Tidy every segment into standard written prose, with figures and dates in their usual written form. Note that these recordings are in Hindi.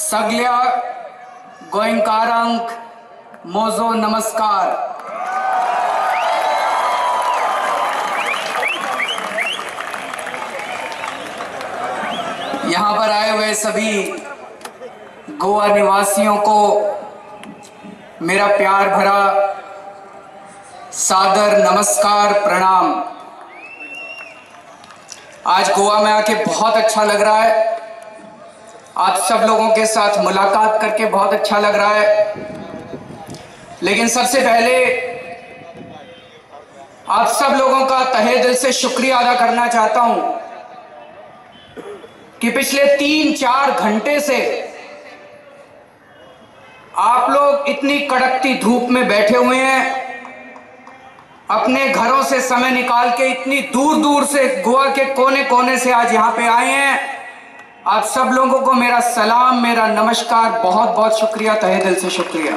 सगल्या गोयंकारांक मोजो नमस्कार। यहाँ पर आए हुए सभी गोवा निवासियों को मेरा प्यार भरा सादर नमस्कार प्रणाम। आज गोवा में आके बहुत अच्छा लग रहा है। आप सब लोगों के साथ मुलाकात करके बहुत अच्छा लग रहा है। लेकिन सबसे पहले आप सब लोगों का तहे दिल से शुक्रिया अदा करना चाहता हूं कि पिछले 3-4 घंटे से आप लोग इतनी कड़कती धूप में बैठे हुए हैं, अपने घरों से समय निकाल के इतनी दूर दूर से गोवा के कोने कोने से आज यहाँ पे आए हैं। आप सब लोगों को मेरा सलाम, मेरा नमस्कार, बहुत बहुत शुक्रिया, तहे दिल से शुक्रिया।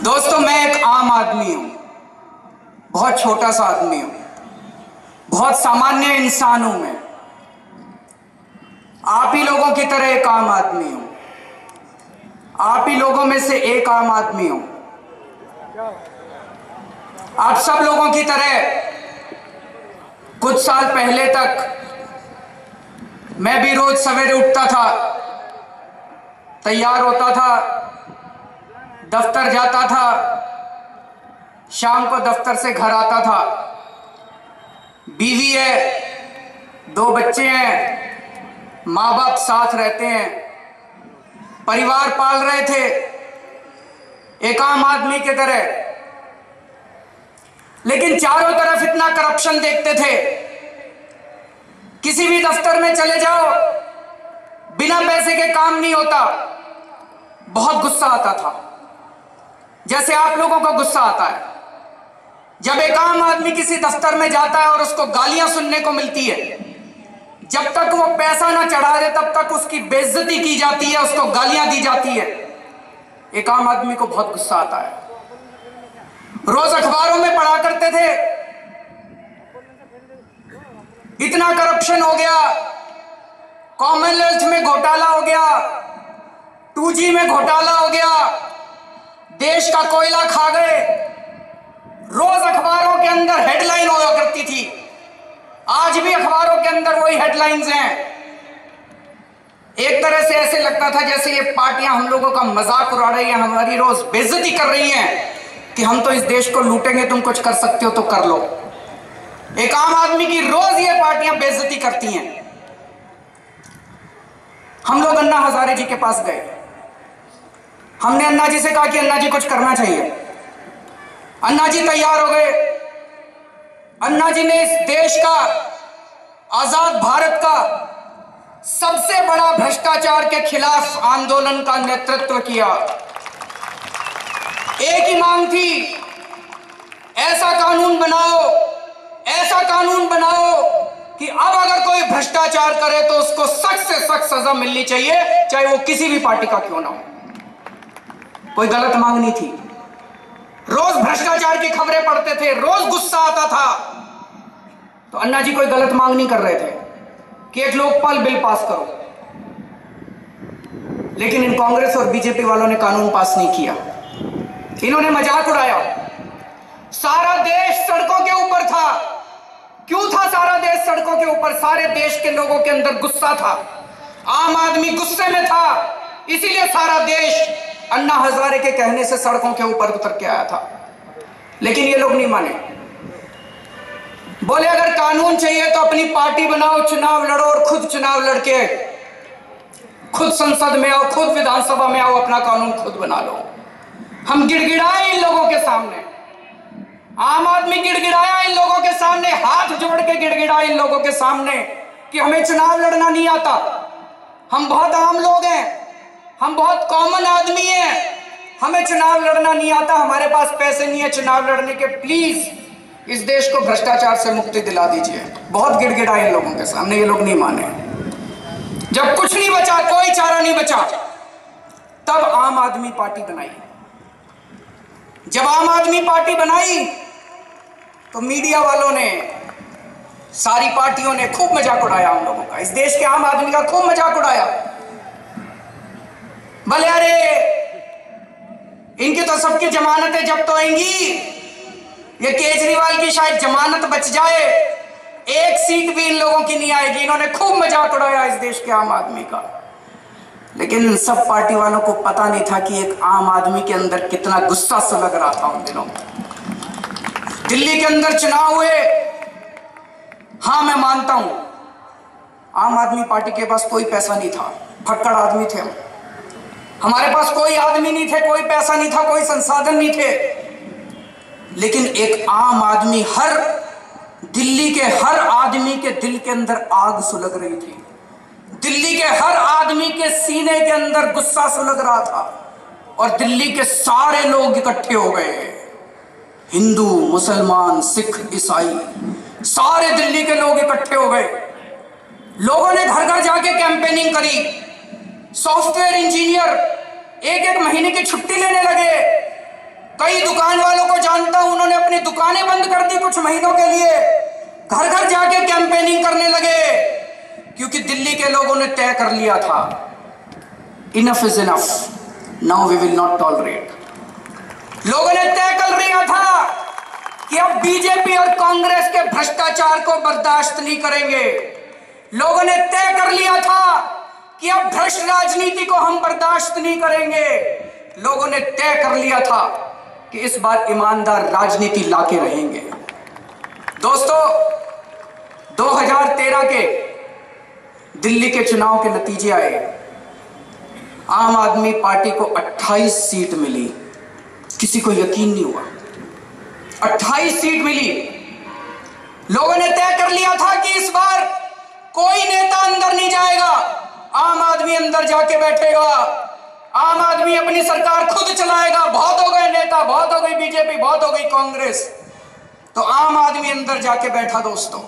दोस्तों, मैं एक आम आदमी हूं, बहुत छोटा सा आदमी हूं, बहुत सामान्य इंसान हूं मैं। आप ही लोगों की तरह एक आम आदमी हूं, आप ही लोगों में से एक आम आदमी हूं। आप सब लोगों की तरह कुछ साल पहले तक मैं भी रोज सवेरे उठता था, तैयार होता था, दफ्तर जाता था, शाम को दफ्तर से घर आता था। बीवी है, 2 बच्चे हैं, माँ बाप साथ रहते हैं, परिवार पाल रहे थे एक आम आदमी की तरह। लेकिन चारों तरफ इतना करप्शन देखते थे, किसी भी दफ्तर में चले जाओ बिना पैसे के काम नहीं होता। बहुत गुस्सा आता था, जैसे आप लोगों को गुस्सा आता है जब एक आम आदमी किसी दफ्तर में जाता है और उसको गालियां सुनने को मिलती है। जब तक वो पैसा ना चढ़ा दे तब तक उसकी बेइज्जती की जाती है, उसको गालियां दी जाती है। एक आम आदमी को बहुत गुस्सा आता है। रोज अखबारों में पढ़ा करते थे, इतना करप्शन हो गया, कॉमनवेल्थ में घोटाला हो गया, 2G में घोटाला हो गया, देश का कोयला खा गए। रोज अखबारों के अंदर हेडलाइन हुआ करती थी। आज भी अखबारों के अंदर वही हेडलाइंस हैं। एक तरह से ऐसे लगता था जैसे ये पार्टियां हम लोगों का मजाक उड़ा रही हैं, हमारी रोज बेइज्जती कर रही हैं कि हम तो इस देश को लूटेंगे, तुम कुछ कर सकते हो तो कर लो। एक आम आदमी की रोज ये पार्टियां बेइज्जती करती हैं। हम लोग अन्ना हजारे जी के पास गए, हमने अन्ना जी से कहा कि अन्ना जी कुछ करना चाहिए। अन्ना जी तैयार हो गए। अन्ना जी ने इस देश का, आजाद भारत का सबसे बड़ा भ्रष्टाचार के खिलाफ आंदोलन का नेतृत्व किया। एक ही मांग थी, ऐसा कानून बनाओ, ऐसा कानून बनाओ कि अब अगर कोई भ्रष्टाचार करे तो उसको सख्त से सख्त सजा मिलनी चाहिए, चाहे वो किसी भी पार्टी का क्यों ना हो। कोई गलत मांग नहीं थी। रोज भ्रष्टाचार की खबरें पढ़ते थे, रोज गुस्सा आता था। तो अन्ना जी कोई गलत मांग नहीं कर रहे थे कि एक लोकपाल बिल पास करो। लेकिन इन कांग्रेस और बीजेपी वालों ने कानून पास नहीं किया। इन्होंने मजाक उड़ाया। सारा देश सड़कों के ऊपर था। क्यों था सारा देश सड़कों के ऊपर? सारे देश के लोगों के अंदर गुस्सा था, आम आदमी गुस्से में था, इसीलिए सारा देश अन्ना हजारे के कहने से सड़कों के ऊपर उतर के आया था। लेकिन ये लोग नहीं माने। बोले अगर कानून चाहिए तो अपनी पार्टी बनाओ, चुनाव लड़ो और खुद चुनाव लड़के खुद संसद में आओ, खुद विधानसभा में आओ, अपना कानून खुद बना लो। हम गिड़गिड़ाए इन लोगों के सामने, आम आदमी गिड़गिड़ाया इन लोगों के सामने, हाथ जोड़ के गिड़गिड़ाया इन लोगों के सामने कि हमें चुनाव लड़ना नहीं आता, हम बहुत आम लोग हैं, हम बहुत कॉमन आदमी हैं, हमें चुनाव लड़ना नहीं आता, हमारे पास पैसे नहीं है चुनाव लड़ने के, प्लीज इस देश को भ्रष्टाचार से मुक्ति दिला दीजिए। बहुत गिड़गिड़ाए इन लोगों के सामने, ये लोग नहीं माने। जब कुछ नहीं बचा, कोई चारा नहीं बचा, तब आम आदमी पार्टी बनाई। जब आम आदमी पार्टी बनाई तो मीडिया वालों ने, सारी पार्टियों ने खूब मजाक उड़ाया हम लोगों का, इस देश के आम आदमी का खूब मजाक उड़ाया। भले अरे इनकी तो सबकी जमानतें जब्त होंगी, ये केजरीवाल की शायद जमानत बच जाए, एक सीट भी इन लोगों की नहीं आएगी। इन्होंने खूब मजाक उड़ाया इस देश के आम आदमी का। लेकिन इन सब पार्टी वालों को पता नहीं था कि एक आम आदमी के अंदर कितना गुस्सा सुलग रहा था उन दिनों। दिल्ली के अंदर चुनाव हुए, हाँ मैं मानता हूं आम आदमी पार्टी के पास कोई पैसा नहीं था, फक्कड़ आदमी थे हम, हमारे पास कोई आदमी नहीं थे, कोई पैसा नहीं था, कोई संसाधन नहीं थे। लेकिन एक आम आदमी, हर दिल्ली के हर आदमी के दिल के अंदर आग सुलग रही थी, दिल्ली के हर आदमी के सीने के अंदर गुस्सा सुलग रहा था। और दिल्ली के सारे लोग इकट्ठे हो गए, हिंदू, मुसलमान, सिख, ईसाई, सारे दिल्ली के लोग इकट्ठे हो गए। लोगों ने घर घर जाके कैंपेनिंग करी। सॉफ्टवेयर इंजीनियर एक एक महीने की छुट्टी लेने लगे। कई दुकान वालों को जानता हूं, उन्होंने अपनी दुकानें बंद कर दी कुछ महीनों के लिए, घर घर जाके कैंपेनिंग करने लगे, क्योंकि दिल्ली के लोगों ने तय कर लिया था enough is enough, now we will not tolerate. लोगों ने तय कर लिया था कि अब बीजेपी और कांग्रेस के भ्रष्टाचार को बर्दाश्त नहीं करेंगे। लोगों ने तय कर लिया था कि अब भ्रष्ट राजनीति को हम बर्दाश्त नहीं करेंगे। लोगों ने तय कर लिया था कि इस बार ईमानदार राजनीति लाके रहेंगे। दोस्तों, 2013 के दिल्ली के चुनाव के नतीजे आए। आम आदमी पार्टी को 28 सीट मिली। किसी को यकीन नहीं हुआ, 28 सीट मिली। लोगों ने तय कर लिया था कि इस बार कोई नेता अंदर नहीं जाएगा, आम आदमी अंदर जाके बैठेगा, आम आदमी अपनी सरकार खुद चलाएगा। बहुत हो गए नेता, बहुत हो गई बीजेपी, बहुत हो गई कांग्रेस, तो आम आदमी अंदर जाके बैठा। दोस्तों,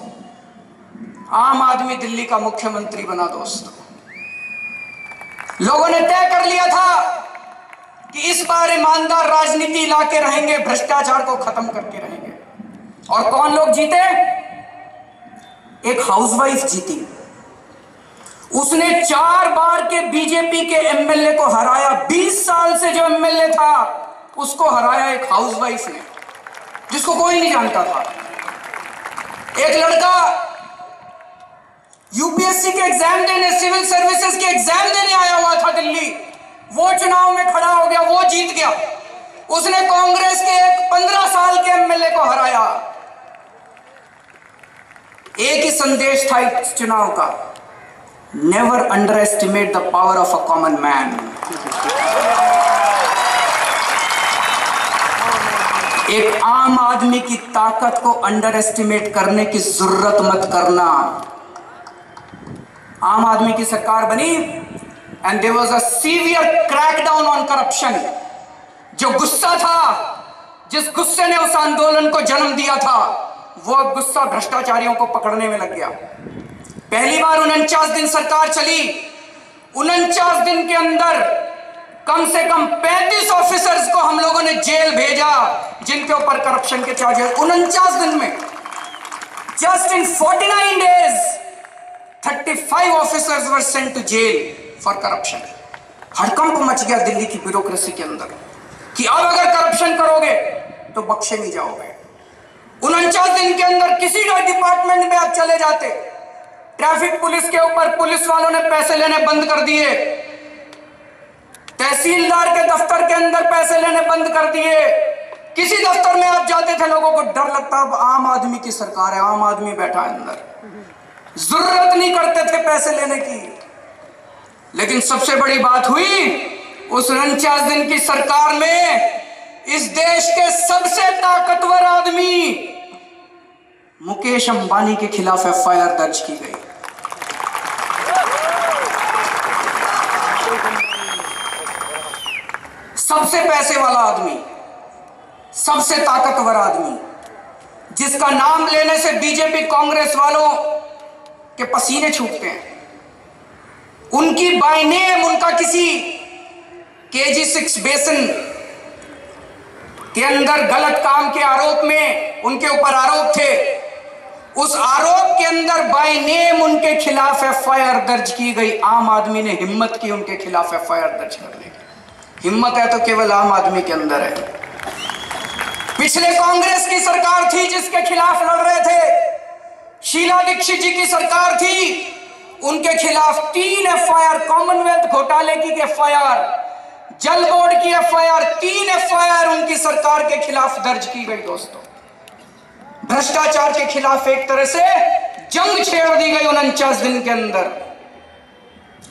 आम आदमी दिल्ली का मुख्यमंत्री बना। दोस्तों, लोगों ने तय कर लिया था कि इस बार ईमानदार राजनीति लाके रहेंगे, भ्रष्टाचार को खत्म करके रहेंगे। और कौन लोग जीते? एक हाउसवाइफ जीती, उसने 4 बार के बीजेपी के एमएलए को हराया। 20 साल से जो एमएलए था उसको हराया एक हाउसवाइफ ने, जिसको कोई नहीं जानता था। एक लड़का यूपीएससी के एग्जाम देने, सिविल सर्विसेज के एग्जाम देने आया हुआ था दिल्ली, वो चुनाव में खड़ा हो गया, वो जीत गया। उसने कांग्रेस के एक 15 साल के एमएलए को हराया। एक ही संदेश था इस चुनाव का, never under estimate the power of a common man. एक आम आदमी की ताकत को अंडर एस्टिमेट करने की जरूरत मत करना। आम आदमी की सरकार बनी and there was a severe crackdown on corruption. जो गुस्सा था, जिस गुस्से ने उस आंदोलन को जन्म दिया था, वो गुस्सा भ्रष्टाचारियों को पकड़ने में लग गया। पहली बार 49 दिन सरकार चली। 49 दिन के अंदर कम से कम 35 ऑफिसर्स को हम लोगों ने जेल भेजा, जिनके ऊपर करप्शन के चार्जेस। 49 दिन में, just in 49 days 35 officers were sent to jail for corruption. हड़कंप मच गया दिल्ली की ब्यूरोक्रेसी के अंदर कि अब अगर करप्शन करोगे तो बख्शे नहीं जाओगे। 49 दिन के अंदर किसी डिपार्टमेंट में आप चले जाते, ट्रैफिक पुलिस के ऊपर पुलिस वालों ने पैसे लेने बंद कर दिए, तहसीलदार के दफ्तर के अंदर पैसे लेने बंद कर दिए। किसी दफ्तर में आप जाते थे, लोगों को डर लगता, अब आम आदमी की सरकार है, आम आदमी बैठा है अंदर, जरूरत नहीं करते थे पैसे लेने की। लेकिन सबसे बड़ी बात हुई उस 49 दिन की सरकार में, इस देश के सबसे ताकतवर आदमी मुकेश अंबानी के खिलाफ एफआईआर दर्ज की गई। सबसे पैसे वाला आदमी, सबसे ताकतवर आदमी, जिसका नाम लेने से बीजेपी कांग्रेस वालों के पसीने छूटते हैं, उनकी बाय नेम, उनका किसी KG6 बेसिन के अंदर गलत काम के आरोप में उनके ऊपर आरोप थे, उस आरोप के अंदर बाय नेम उनके खिलाफ एफआईआर दर्ज की गई। आम आदमी ने हिम्मत की उनके खिलाफ एफआईआर दर्ज करने की। हिम्मत है तो केवल आम आदमी के अंदर है। पिछले कांग्रेस की सरकार थी जिसके खिलाफ लड़ रहे थे, शीला दीक्षित जी की सरकार थी, उनके खिलाफ 3 एफआईआर, कॉमनवेल्थ घोटाले की एफआईआर, जल बोर्ड की एफआईआर, 3 एफआईआर उनकी सरकार के खिलाफ दर्ज की गई। दोस्तों, भ्रष्टाचार के खिलाफ एक तरह से जंग छेड़ दी गई 49 दिन के अंदर।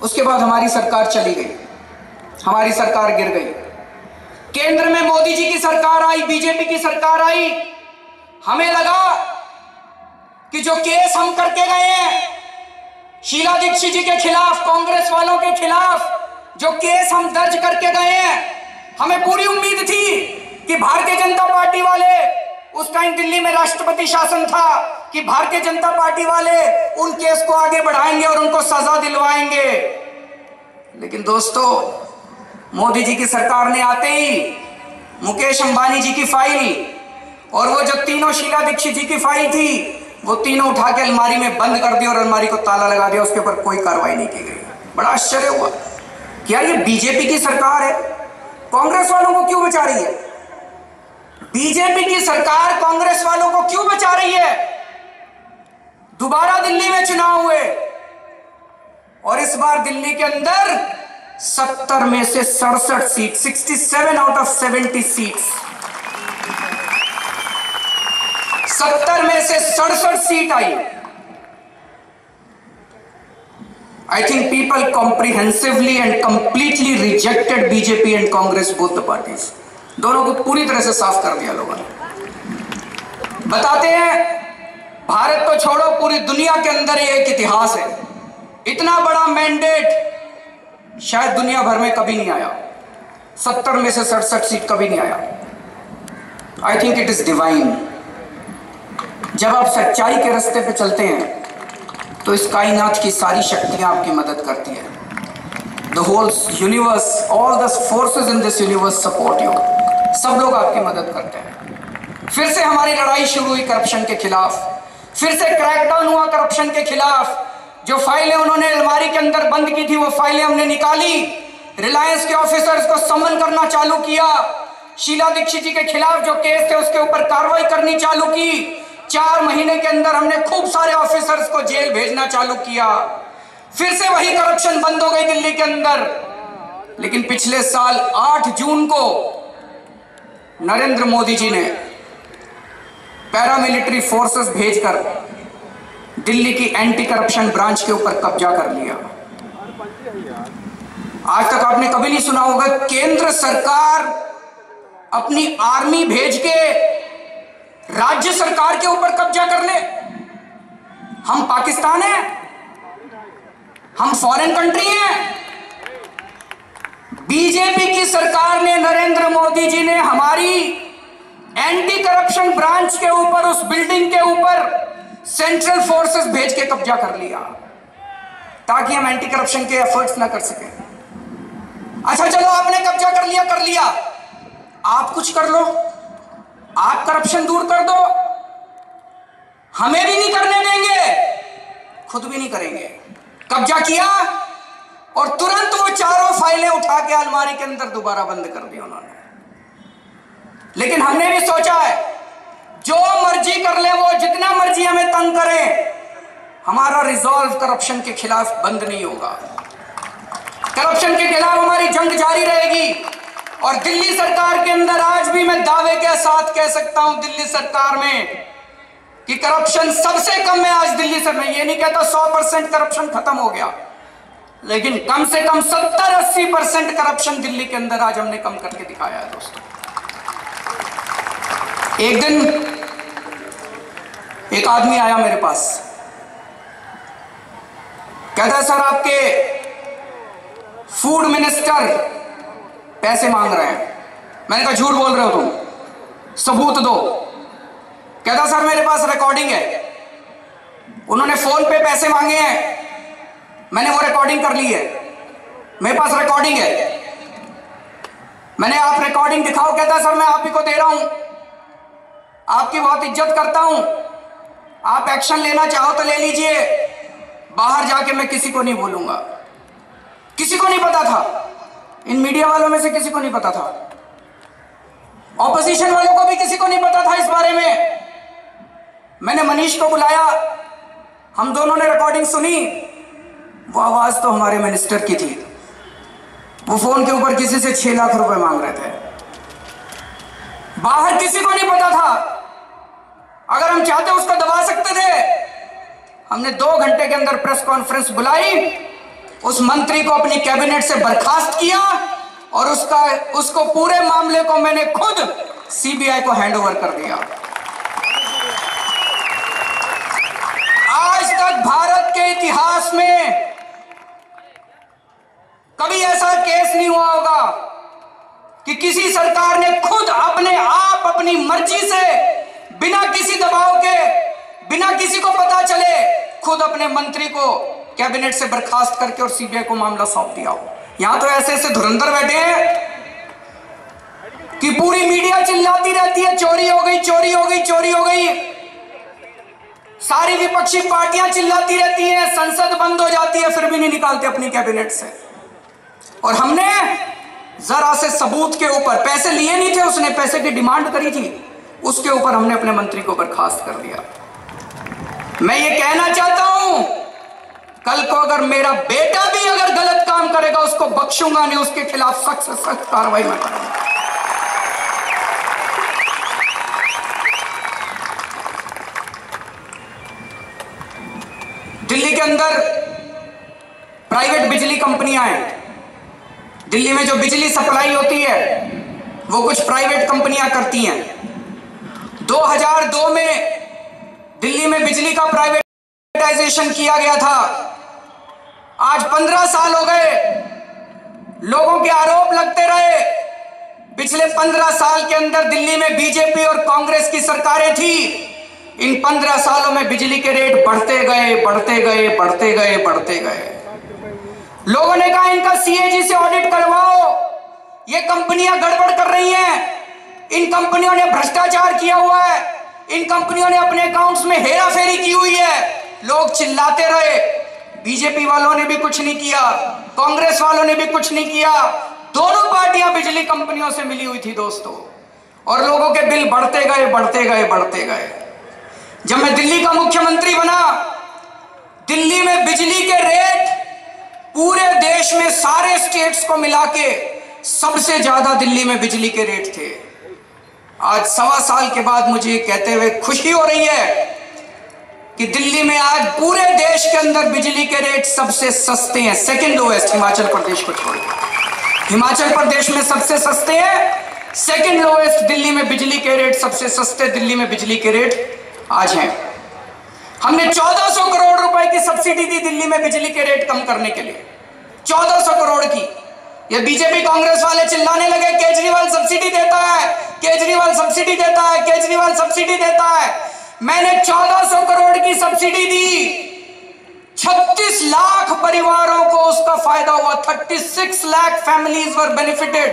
उसके बाद हमारी सरकार चली गई, हमारी सरकार गिर गई। केंद्र में मोदी जी की सरकार आई, बीजेपी की सरकार आई। हमें लगा कि जो केस हम करके गए हैं शीला दीक्षित जी के खिलाफ, कांग्रेस वालों के खिलाफ जो केस हम दर्ज करके गए हैं, हमें पूरी उम्मीद थी कि भारतीय जनता पार्टी वाले, उस टाइम दिल्ली में राष्ट्रपति शासन था, कि भारतीय जनता पार्टी वाले उन केस को आगे बढ़ाएंगे और उनको सजा दिलवाएंगे। लेकिन दोस्तों, मोदी जी की सरकार ने आते ही मुकेश अंबानी जी की फाइल और वो जो तीनों शीला दीक्षित जी की फाइल थी, वो तीनों उठा के अलमारी में बंद कर दी और अलमारी को ताला लगा दिया। उसके ऊपर कोई कार्रवाई नहीं की गई। बड़ा आश्चर्य हुआ, क्या ये बीजेपी की सरकार है, कांग्रेस वालों को क्यों बचा रही है? बीजेपी की सरकार कांग्रेस वालों को क्यों बचा रही है? दोबारा दिल्ली में चुनाव हुए और इस बार दिल्ली के अंदर 70 में से 67 सीट, 67 आउट ऑफ 70 सीट्स, 70 में से 67 seat I. I think people comprehensively and completely rejected BJP and Congress, both the parties. दोनों को पूरी तरह से साफ कर दिया लोगों ने। बताते हैं, भारत को छोड़ो, पूरी दुनिया के अंदर ये एक इतिहास है। इतना बड़ा मैंडेट शायद दुनिया भर में कभी नहीं आया। 70 में से 67 सीट कभी नहीं आया। I think it is divine. जब आप सच्चाई के रास्ते पे चलते हैं तो इस कायनात की सारी शक्तियां आपकी मदद करती हैं। The whole universe, all the forces in this universe support you. सब लोग आपकी मदद करते हैं। फिर से हमारी लड़ाई शुरू हुई करप्शन के खिलाफ, फिर से क्रैकडाउन हुआ करप्शन के खिलाफ। जो फाइलें उन्होंने अलमारी के अंदर बंद की थी, वो फाइलें हमने निकाली, रिलायंस के ऑफिसर्स को समन करना चालू किया, शीला दीक्षित जी के खिलाफ जो केस थे उसके ऊपर कार्रवाई करनी चालू की। 4 महीने के अंदर हमने खूब सारे ऑफिसर्स को जेल भेजना चालू किया। फिर से वही करप्शन बंद हो गई दिल्ली के अंदर। लेकिन पिछले साल 8 जून को नरेंद्र मोदी जी ने पैरामिलिट्री फोर्सेस भेजकर दिल्ली की एंटी करप्शन ब्रांच के ऊपर कब्जा कर लिया। आज तक आपने कभी नहीं सुना होगा केंद्र सरकार अपनी आर्मी भेज के राज्य सरकार के ऊपर कब्जा कर ले। हम पाकिस्तान हैं? हम फॉरेन कंट्री हैं? बीजेपी की सरकार ने, नरेंद्र मोदी जी ने हमारी एंटी करप्शन ब्रांच के ऊपर, उस बिल्डिंग के ऊपर सेंट्रल फोर्सेस भेज के कब्जा कर लिया ताकि हम एंटी करप्शन के एफर्ट्स ना कर सके। अच्छा चलो, आपने कब्जा कर लिया, आप कुछ कर लो, आप करप्शन दूर कर दो, हमें भी नहीं करने देंगे, खुद भी नहीं करेंगे। कब्जा किया और तुरंत वो चारों फाइलें उठा के अलमारी के अंदर दोबारा बंद कर दी उन्होंने। लेकिन हमने भी सोचा है, जो मर्जी कर ले वो, जितना मर्जी हमें तंग करें, हमारा रिजॉल्व करप्शन के खिलाफ बंद नहीं होगा। करप्शन के खिलाफ हमारी जंग जारी रहेगी। और दिल्ली सरकार के अंदर आज भी मैं दावे के साथ कह सकता हूं, दिल्ली सरकार में, कि करप्शन सबसे कम है आज दिल्ली से। मैं ये नहीं कहता 100% करप्शन खत्म हो गया, लेकिन कम से कम 70-80% करप्शन दिल्ली के अंदर आज हमने कम करके दिखाया है। दोस्तों, एक दिन एक आदमी आया मेरे पास, कहता है सर आपके फूड मिनिस्टर पैसे मांग रहे हैं। मैंने कहा झूठ बोल रहे हो तुम, सबूत दो। कहता सर मेरे पास रिकॉर्डिंग है, उन्होंने फोन पे पैसे मांगे हैं, मैंने वो रिकॉर्डिंग कर ली है, मेरे पास रिकॉर्डिंग है, मैंने आप रिकॉर्डिंग दिखाओ। कहता सर मैं आप ही को दे रहा हूं, आपकी बहुत इज्जत करता हूं, आप एक्शन लेना चाहो तो ले लीजिए, बाहर जाके मैं किसी को नहीं बोलूंगा। किसी को नहीं पता था, इन मीडिया वालों में से किसी को नहीं पता था, ऑपोजिशन वालों को भी किसी को नहीं पता था इस बारे में। मैंने मनीष को बुलाया, हम दोनों ने रिकॉर्डिंग सुनी। वो आवाज तो हमारे मिनिस्टर की थी। वो फोन के ऊपर किसी से 6 लाख रुपए मांग रहे थे। बाहर किसी को नहीं पता था। अगर हम चाहते उसको दबा सकते थे। हमने 2 घंटे के अंदर प्रेस कॉन्फ्रेंस बुलाई, उस मंत्री को अपनी कैबिनेट से बर्खास्त किया और उसको पूरे मामले को मैंने खुद सीबीआई को हैंडओवर कर दिया। आज तक भारत के इतिहास में कभी ऐसा केस नहीं हुआ होगा कि किसी सरकार ने खुद अपने आप अपनी मर्जी से, बिना किसी दबाव के, बिना किसी को पता चले, खुद अपने मंत्री को कैबिनेट से बर्खास्त करके और सीबीआई को मामला सौंप दिया हो। यहां तो ऐसे ऐसे धुरंधर बैठे हैं कि पूरी मीडिया चिल्लाती रहती है चोरी हो गई, चोरी हो गई, चोरी हो गई। सारी विपक्षी पार्टियां चिल्लाती रहती हैं, संसद बंद हो जाती है, फिर भी नहीं निकालते अपनी कैबिनेट से। और हमने जरा से सबूत के ऊपर, पैसे लिए नहीं थे उसने, पैसे की डिमांड करी थी, उसके ऊपर हमने अपने मंत्री को बर्खास्त कर दिया। मैं ये कहना चाहता हूं, कल को अगर मेरा बेटा भी अगर गलत काम करेगा उसको बख्शूंगा नहीं, उसके खिलाफ सख्त से सख्त कार्रवाई मैं करूंगा। दिल्ली के अंदर प्राइवेट बिजली कंपनियां हैं। दिल्ली में जो बिजली सप्लाई होती है वो कुछ प्राइवेट कंपनियां करती हैं। 2002 में दिल्ली में बिजली का प्राइवेटाइजेशन किया गया था। आज 15 साल हो गए, लोगों के आरोप लगते रहे। पिछले 15 साल के अंदर दिल्ली में बीजेपी और कांग्रेस की सरकारें थी। इन 15 सालों में बिजली के रेट बढ़ते गए, बढ़ते गए, बढ़ते गए, बढ़ते गए। लोगों ने कहा इनका सीएजी से ऑडिट करवाओ, ये कंपनियां गड़बड़ कर रही हैं, इन कंपनियों ने भ्रष्टाचार किया हुआ है, इन कंपनियों ने अपने अकाउंट्स में हेराफेरी की हुई है। लोग चिल्लाते रहे। बीजेपी वालों ने भी कुछ नहीं किया, कांग्रेस वालों ने भी कुछ नहीं किया। दोनों पार्टियां बिजली कंपनियों से मिली हुई थी दोस्तों, और लोगों के बिल बढ़ते गए, बढ़ते गए, बढ़ते गए। जब मैं दिल्ली का मुख्यमंत्री बना, दिल्ली में बिजली के रेट पूरे देश में सारे स्टेट्स को मिला के सबसे ज्यादा दिल्ली में बिजली के रेट थे। आज 1.25 साल के बाद मुझे ये कहते हुए खुशी हो रही है कि दिल्ली में आज पूरे देश के अंदर बिजली के रेट सबसे सस्ते हैं, सेकंड लोएस्ट हिमाचल प्रदेश को छोड़कर। हिमाचल प्रदेश में सबसे सस्ते हैं, सेकंड लोएस्ट दिल्ली में बिजली के रेट सबसे सस्ते दिल्ली में बिजली के रेट आज हैं। हमने 1400 करोड़ रुपए की सब्सिडी दी दिल्ली में बिजली के रेट कम करने के लिए, 1400 करोड़ की। ये बीजेपी कांग्रेस वाले चिल्लाने लगे केजरीवाल सब्सिडी देता है, केजरीवाल सब्सिडी देता है, केजरीवाल सब्सिडी देता है। मैंने 1400 करोड़ की सब्सिडी दी, 36 लाख परिवारों को उसका फायदा हुआ। 36 लाख फैमिलीज वर बेनिफिटेड,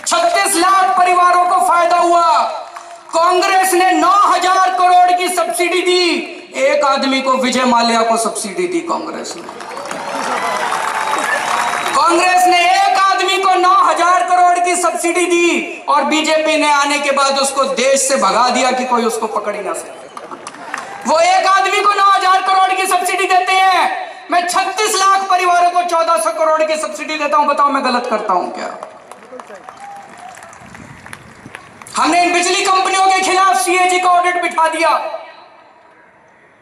36 लाख परिवारों को फायदा हुआ। कांग्रेस ने 9000 करोड़ की सब्सिडी दी, एक आदमी को, विजय माल्या को सब्सिडी दी कांग्रेस ने। कांग्रेस ने एक आदमी को 9000 करोड़ की सब्सिडी दी और बीजेपी ने आने के बाद उसको देश से भगा दिया कि कोई उसको पकड़ ही ना सके। वो एक आदमी को 9000 करोड़ की सब्सिडी देते हैं, मैं 36 लाख परिवारों को 1400 करोड़ की सब्सिडी देता हूं। बताओ मैं गलत करता हूं क्या? हमने इन बिजली कंपनियों के खिलाफ सीएजी का ऑडिट बिठा दिया।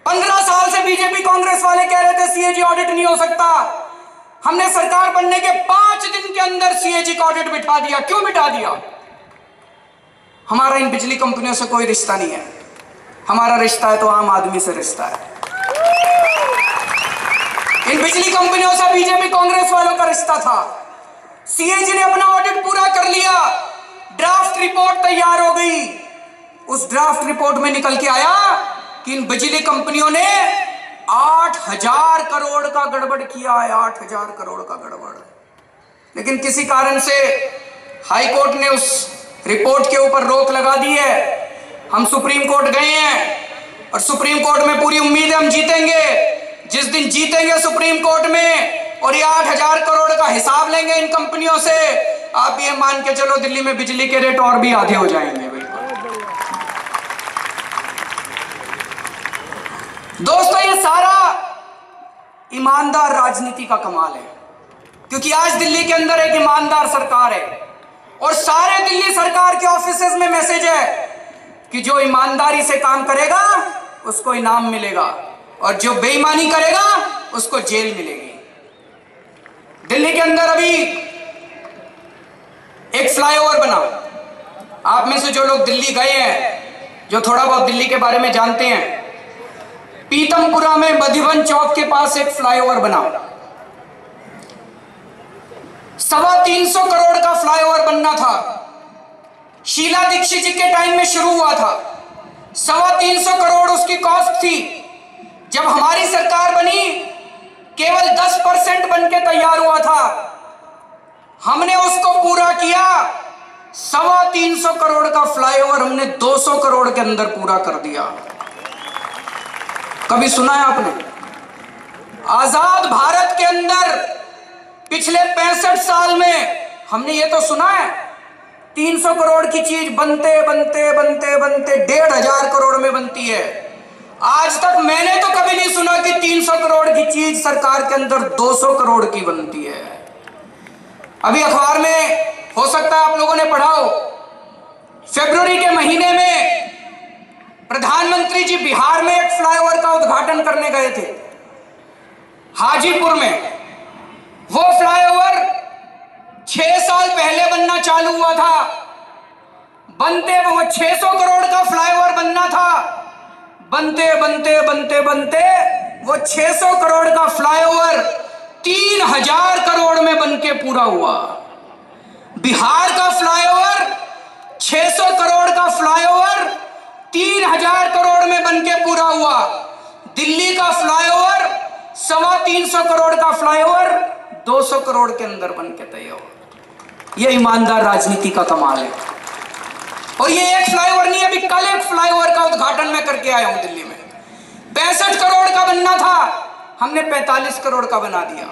15 साल से बीजेपी कांग्रेस वाले कह रहे थे सीएजी ऑडिट नहीं हो सकता। हमने सरकार बनने के 5 दिन के अंदर सीएजी का ऑडिट बिठा दिया। क्यों बिठा दिया? हमारा इन बिजली कंपनियों से कोई रिश्ता नहीं है, हमारा रिश्ता है तो आम आदमी से रिश्ता है। इन बिजली कंपनियों से बीजेपी कांग्रेस वालों का रिश्ता था। सीएजी ने अपना ऑडिट पूरा कर लिया, ड्राफ्ट रिपोर्ट तैयार हो गई। उस ड्राफ्ट रिपोर्ट में निकल के आया कि इन बिजली कंपनियों ने 8000 करोड़ का गड़बड़ किया है, 8000 करोड़ का गड़बड़। लेकिन किसी कारण से हाई कोर्ट ने उस रिपोर्ट के ऊपर रोक लगा दी है। हम सुप्रीम कोर्ट गए हैं, और सुप्रीम कोर्ट में पूरी उम्मीद है हम जीतेंगे। जिस दिन जीतेंगे सुप्रीम कोर्ट में और ये 8,000 करोड़ का हिसाब लेंगे इन कंपनियों से, आप ये मान के चलो दिल्ली में बिजली के रेट और भी आधे हो जाएंगे। दोस्तों, ये सारा ईमानदार राजनीति का कमाल है, क्योंकि आज दिल्ली के अंदर एक ईमानदार सरकार है और सारे दिल्ली सरकार के ऑफिसेज में मैसेज है कि जो ईमानदारी से काम करेगा उसको इनाम मिलेगा और जो बेईमानी करेगा उसको जेल मिलेगी। दिल्ली के अंदर अभी एक फ्लाईओवर बना। आप में से जो लोग दिल्ली गए हैं, जो थोड़ा बहुत दिल्ली के बारे में जानते हैं, पीतमपुरा में मधुबन चौक के पास एक फ्लाईओवर बना। 325 करोड़ का फ्लाईओवर बनना था। शीला दीक्षित जी के टाइम में शुरू हुआ था। 325 करोड़ उसकी कॉस्ट थी। जब हमारी सरकार बनी केवल 10% बन के तैयार हुआ था। हमने उसको पूरा किया। 325 करोड़ का फ्लाईओवर हमने 200 करोड़ के अंदर पूरा कर दिया। कभी सुना है आपने? आजाद भारत के अंदर पिछले 65 साल में हमने ये तो सुना है 300 करोड़ की चीज बनते बनते बनते बनते 1,500 करोड़ में बनती है। आज तक मैंने तो कभी नहीं सुना कि 300 करोड़ की चीज सरकार के अंदर 200 करोड़ की बनती है। अभी अखबार में हो सकता है आप लोगों ने पढ़ा हो, फरवरी के महीने में प्रधानमंत्री जी बिहार में एक फ्लाईओवर का उद्घाटन करने गए थे, हाजीपुर में। वो फ्लाईओवर 6 साल पहले बनना चालू हुआ था। बनते वो 600 करोड़ का फ्लाईओवर बनना था। बनते बनते बनते बनते वो 600 करोड़ का फ्लाईओवर 3,000 करोड़ में बनके पूरा हुआ। बिहार का फ्लाईओवर 600 करोड़ का फ्लाईओवर 3,000 करोड़ में बनके पूरा हुआ। दिल्ली का फ्लाईओवर 325 करोड़ का फ्लाईओवर 200 करोड़ के अंदर बनके तैयार। यह ईमानदार राजनीति का कमाल है। और ये एक फ्लाईओवर नहीं, अभी कल एक फ्लाईओवर का उद्घाटन मैं करके आया हूं दिल्ली में। 65 करोड़ का बनना था, हमने 45 करोड़ का बना दिया।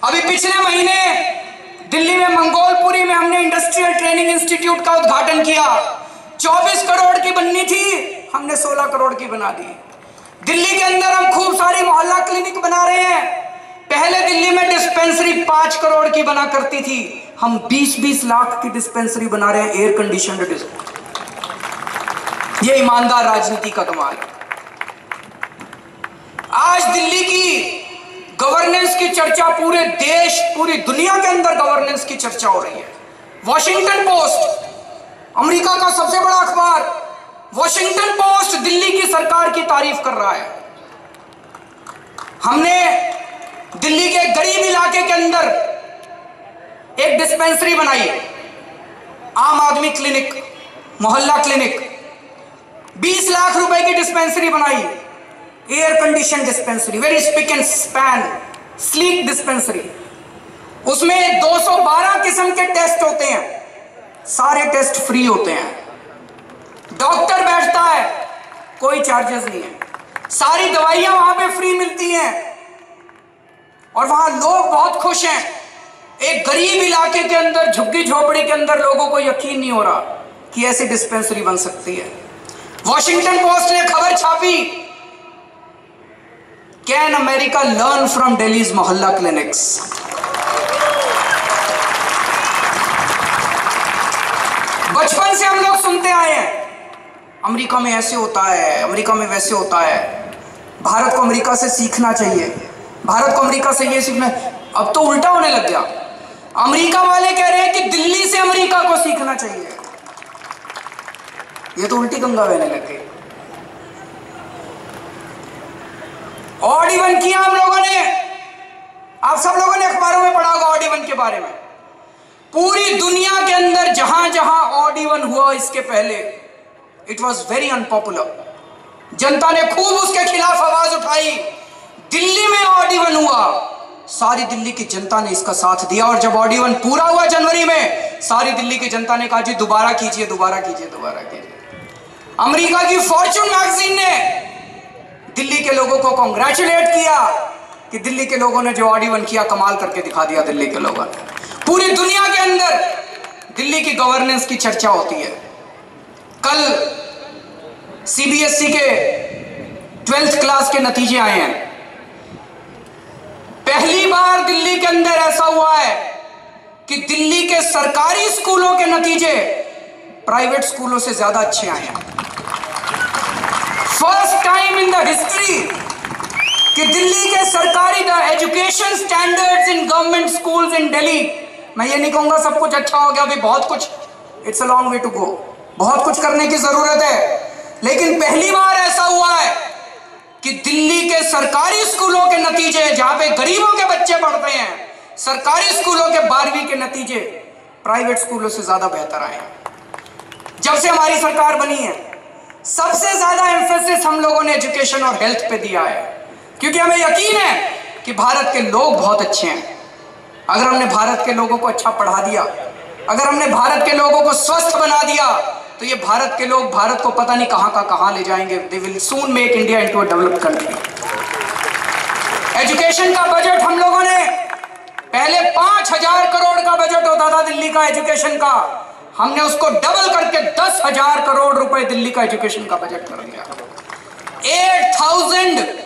अभी पिछले महीने दिल्ली में मंगोलपुरी में हमने इंडस्ट्रियल ट्रेनिंग इंस्टीट्यूट का उद्घाटन किया। 24 करोड़ की बननी थी, हमने 16 करोड़ की बना दी। दिल्ली के अंदर हम खूब सारी मोहल्ला क्लिनिक बना रहे हैं। पहले दिल्ली में डिस्पेंसरी 5 करोड़ की बना करती थी, हम 20-20 लाख की डिस्पेंसरी बना रहे हैं, एयर कंडीशनड डिस्पेंसरी। ये ईमानदार राजनीति का कमाल है। आज दिल्ली की गवर्नेंस की चर्चा पूरे देश, पूरी दुनिया के अंदर गवर्नेंस की चर्चा हो रही है। वॉशिंगटन पोस्ट, अमेरिका का सबसे बड़ा अखबार, वॉशिंगटन पोस्ट दिल्ली की सरकार की तारीफ कर रहा है। हमने दिल्ली के गरीब इलाके के अंदर एक डिस्पेंसरी बनाई, आम आदमी क्लिनिक, मोहल्ला क्लिनिक। 20 लाख रुपए की डिस्पेंसरी बनाई, air condition dispensary, very spick and span, sleek dispensary. उसमें 212 किस्म के टेस्ट होते हैं, सारे टेस्ट फ्री होते हैं। डॉक्टर बैठता है, कोई चार्जेस नहीं है। सारी दवाइयां वहां पे फ्री मिलती हैं और वहां लोग बहुत खुश हैं। एक गरीब इलाके के अंदर, झुग्गी झोपड़ी के अंदर लोगों को यकीन नहीं हो रहा कि ऐसी डिस्पेंसरी बन सकती है। वॉशिंगटन पोस्ट ने खबर छापी, can America learn from Delhi's मोहल्ला क्लिनिक्स। बचपन से हम लोग सुनते आए हैं अमेरिका में ऐसे होता है, अमेरिका में वैसे होता है, भारत को अमेरिका से सीखना चाहिए, भारत को अमेरिका से ये सीखना। अब तो उल्टा होने लग गया, अमेरिका वाले कह रहे हैं कि दिल्ली से अमेरिका को सीखना चाहिए। ये तो उल्टी गंगा बहने लग गई। ऑड इवन किया हम लोगों ने, आप सब लोगों ने अखबारों में पढ़ा होगा ऑड इवन के बारे में। पूरी दुनिया के अंदर जहां जहां ऑड इवन हुआ इसके पहले, इट वॉज वेरी अनपॉपुलर। जनता ने खूब उसके खिलाफ आवाज उठाई। दिल्ली में ऑड इवन हुआ, सारी दिल्ली की जनता ने इसका साथ दिया। और जब ऑड इवन पूरा हुआ जनवरी में, सारी दिल्ली की जनता ने कहा जी दोबारा कीजिए, दोबारा कीजिए, दोबारा कीजिए। अमेरिका की फॉर्च्यून मैगजीन ने दिल्ली के लोगों को कॉन्ग्रेचुलेट किया कि दिल्ली के लोगों ने जो ऑडी-1 किया कमाल करके दिखा दिया। दिल्ली के लोगों ने पूरी दुनिया के अंदर दिल्ली की गवर्नेंस की चर्चा होती है। कल सीबीएसई के 12th क्लास के नतीजे आए हैं। पहली बार दिल्ली के अंदर ऐसा हुआ है कि दिल्ली के सरकारी स्कूलों के नतीजे प्राइवेट स्कूलों से ज्यादा अच्छे आए हैं। First time in the history कि दिल्ली के सरकारी education standards in government schools in Delhi, मैं ये नहीं कहूंगा सब कुछ अच्छा हो गया, अभी बहुत कुछ, it's a long way to go, बहुत कुछ करने की जरूरत है, लेकिन पहली बार ऐसा हुआ है कि दिल्ली के सरकारी स्कूलों के नतीजे, जहां पे गरीबों के बच्चे पढ़ते हैं, सरकारी स्कूलों के 12वीं के नतीजे प्राइवेट स्कूलों से ज्यादा बेहतर आए हैं। जब से हमारी सरकार बनी है सबसे ज्यादा एम्फेसिस हम लोगों ने एजुकेशन और हेल्थ पे दिया है, क्योंकि हमें यकीन है कि भारत के लोग बहुत अच्छे हैं। अगर हमने भारत के लोगों को अच्छा पढ़ा दिया, अगर हमने भारत के लोगों को स्वस्थ बना दिया, तो ये भारत के लोग भारत को पता नहीं कहां का कहां ले जाएंगे। They will soon make India into a developed country. Education का बजट हम लोगों ने, पहले 5000 करोड़ का बजट होता था दिल्ली का एजुकेशन का, हमने उसको डबल करके 10,000 करोड़ रुपए दिल्ली का एजुकेशन का बजट कर दिया। 8,000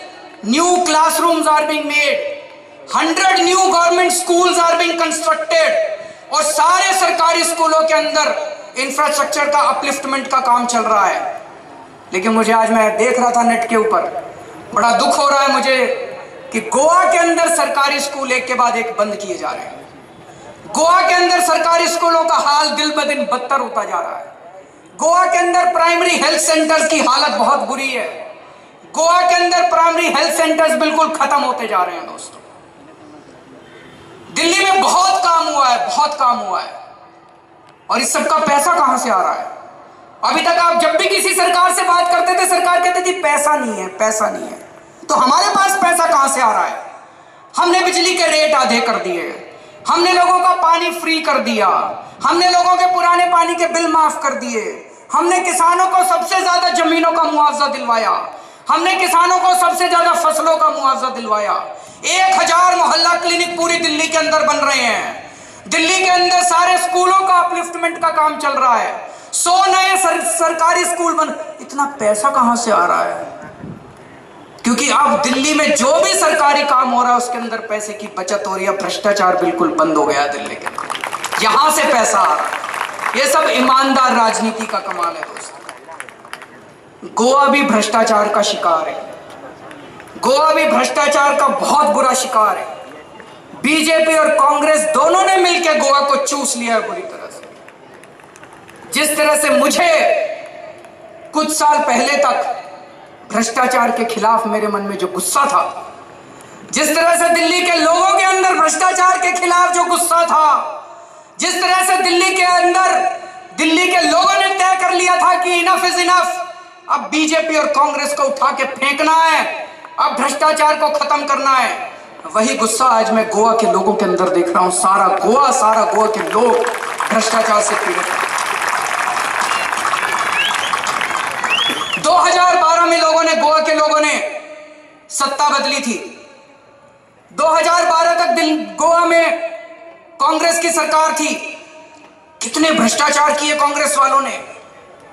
new classrooms are being made, 100 new government schools are being constructed, और सारे सरकारी स्कूलों के अंदर इंफ्रास्ट्रक्चर का अपलिफ्टमेंट का काम चल रहा है। लेकिन मुझे आज, मैं देख रहा था नेट के ऊपर, बड़ा दुख हो रहा है मुझे कि गोवा के अंदर सरकारी स्कूल एक के बाद एक बंद किए जा रहे हैं। गोवा के अंदर सरकारी स्कूलों का हाल दिन ब दिन बदतर होता जा रहा है। गोवा के अंदर प्राइमरी हेल्थ सेंटर्स की हालत बहुत बुरी है। गोवा के अंदर प्राइमरी हेल्थ सेंटर्स बिल्कुल खत्म होते जा रहे हैं दोस्तों। दिल्ली में बहुत काम हुआ है, बहुत काम हुआ है, और इस सब का पैसा कहां से आ रहा है? अभी तक आप जब भी किसी सरकार से बात करते थे, सरकार कहती थी पैसा नहीं है, पैसा नहीं है। तो हमारे पास पैसा कहां से आ रहा है? हमने बिजली के रेट आधे कर दिए, हमने लोगों का पानी फ्री कर दिया, हमने लोगों के पुराने पानी के बिल माफ कर दिए, हमने किसानों को सबसे ज्यादा जमीनों का मुआवजा दिलवाया, हमने किसानों को सबसे ज्यादा फसलों का मुआवजा दिलवाया। 1000 मोहल्ला क्लिनिक पूरी दिल्ली के अंदर बन रहे हैं। दिल्ली के अंदर सारे स्कूलों का अपलिफ्टमेंट का काम चल रहा है। 100 नए सरकारी स्कूल बन। इतना पैसा कहां से आ रहा है? क्योंकि अब दिल्ली में जो भी सरकारी काम हो रहा है उसके अंदर पैसे की बचत हो रही है। भ्रष्टाचार बिल्कुल बंद हो गया दिल्ली के अंदर, यहां से पैसा आ रहा है। ये सब ईमानदार राजनीति का कमाल है दोस्तों। गोवा भी भ्रष्टाचार का शिकार है, गोवा भी भ्रष्टाचार का बहुत बुरा शिकार है। बीजेपी और कांग्रेस दोनों ने मिलकर गोवा को चूस लिया है बुरी तरह से। जिस तरह से मुझे कुछ साल पहले तक भ्रष्टाचार के खिलाफ मेरे मन में जो गुस्सा था, जिस तरह से दिल्ली के लोगों के अंदर भ्रष्टाचार के खिलाफ जो गुस्सा था, जिस तरह से दिल्ली के अंदर दिल्ली के लोगों ने तय कर लिया था कि इनफ इज इनफ, अब बीजेपी और कांग्रेस को उठा के फेंकना है, अब भ्रष्टाचार को खत्म करना है, वही गुस्सा आज मैं गोवा के लोगों के अंदर देख रहा हूं। सारा गोवा के लोग भ्रष्टाचार से पीड़ित हैं। 2012 में गोवा के लोगों ने सत्ता बदली थी। 2012 तक गोवा में कांग्रेस की सरकार थी। कितने भ्रष्टाचार किए कांग्रेस वालों ने।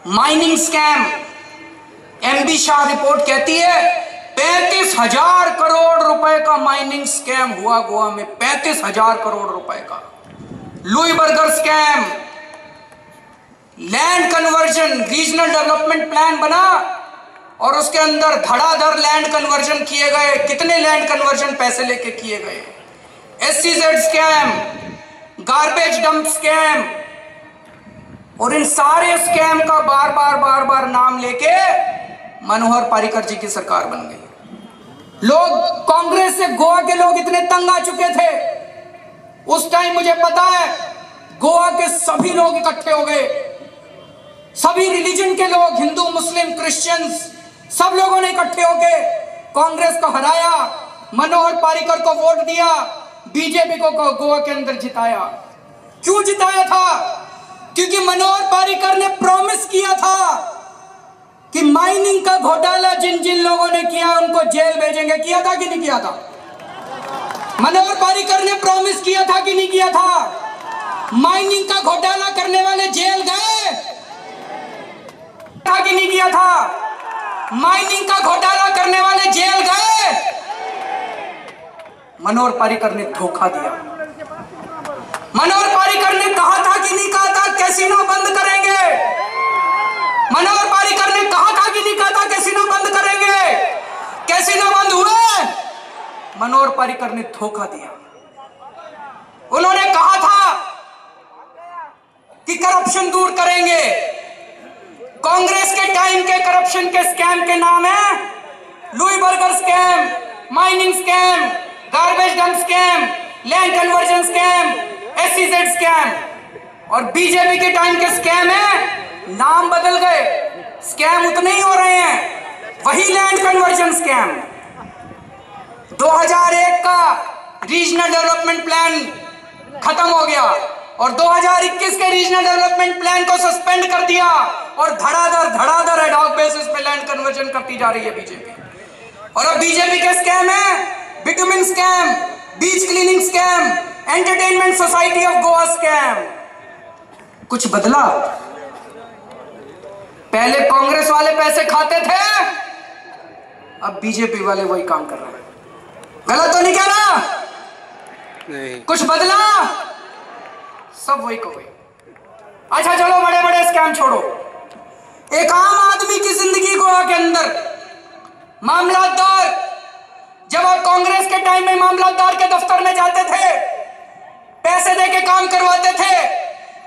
Mining scam, MB Shah report कहती है 35,000 करोड़ रुपए का माइनिंग स्कैम हुआ गोवा में। 35,000 करोड़ रुपए का। Louis burger scam, land conversion, regional development plan बना और उसके अंदर धड़ाधड़ लैंड कन्वर्जन किए गए। कितने लैंड कन्वर्जन पैसे लेके किए गए। SEZ scam, garbage dump scam, और इन सारे स्कैम का बार बार नाम लेके मनोहर पारिकर जी की सरकार बन गई। लोग कांग्रेस से, गोवा के लोग इतने तंग आ चुके थे उस टाइम, मुझे पता है गोवा के सभी लोग इकट्ठे हो गए। सभी रिलीजन के लोग, हिंदू, मुस्लिम, क्रिश्चियंस, सब लोगों ने इकट्ठे होकर कांग्रेस को हराया, मनोहर पारिकर को वोट दिया, बीजेपी को गोवा के अंदर जिताया। क्यों जिताया था? क्योंकि मनोहर पारिकर ने प्रॉमिस किया था कि माइनिंग का घोटाला जिन जिन लोगों ने किया उनको जेल भेजेंगे। किया था कि नहीं किया था? मनोहर पर्रिकर ने प्रॉमिस किया था कि नहीं किया था? माइनिंग का घोटाला करने वाले जेल गए था कि नहीं किया था? माइनिंग का घोटाला करने वाले जेल गए। मनोहर पर्रिकर ने धोखा दिया। मनोहर पर्रिकर ने कहा था कि नहीं कहा था कैसीनो बंद करेंगे? मनोहर पर्रिकर ने कहा था कि नहीं कहा था कैसीनो बंद करेंगे? कैसीनो बंद हुए? मनोहर पर्रिकर ने धोखा दिया। उन्होंने कहा था कि करप्शन दूर करेंगे। कांग्रेस के टाइम के करप्शन के स्कैम के नाम है Louis burger scam, mining scam, garbage dump scam, land conversion scam, SEZ scam. और बीजेपी के टाइम के स्कैम है, नाम बदल गए, स्कैम उतने ही हो रहे हैं, वही लैंड कन्वर्जन स्कैम। 2001 का रीजनल डेवलपमेंट प्लान खत्म हो गया और 2021 के रीजनल डेवलपमेंट प्लान को सस्पेंड कर दिया और धड़ाधड़ एड हॉक बेसिस पे लैंड कन्वर्जन करती जा रही है बीजेपी। और अब बीजेपी के स्कैम है bitumen scam, beach cleaning scam, entertainment society of Goa scam. कुछ बदला? पहले कांग्रेस वाले पैसे खाते थे, अब बीजेपी वाले वही काम कर रहे हैं। गलत तो नहीं कह रहा? नहीं। कुछ बदला? सब वही को वही। अच्छा चलो बड़े बड़े स्कैम छोड़ो, एक आम आदमी की जिंदगी गोवा के अंदर मामलातदार, जब आप कांग्रेस के टाइम में मामलातदार के दफ्तर में जाते थे, पैसे दे के काम करवाते थे।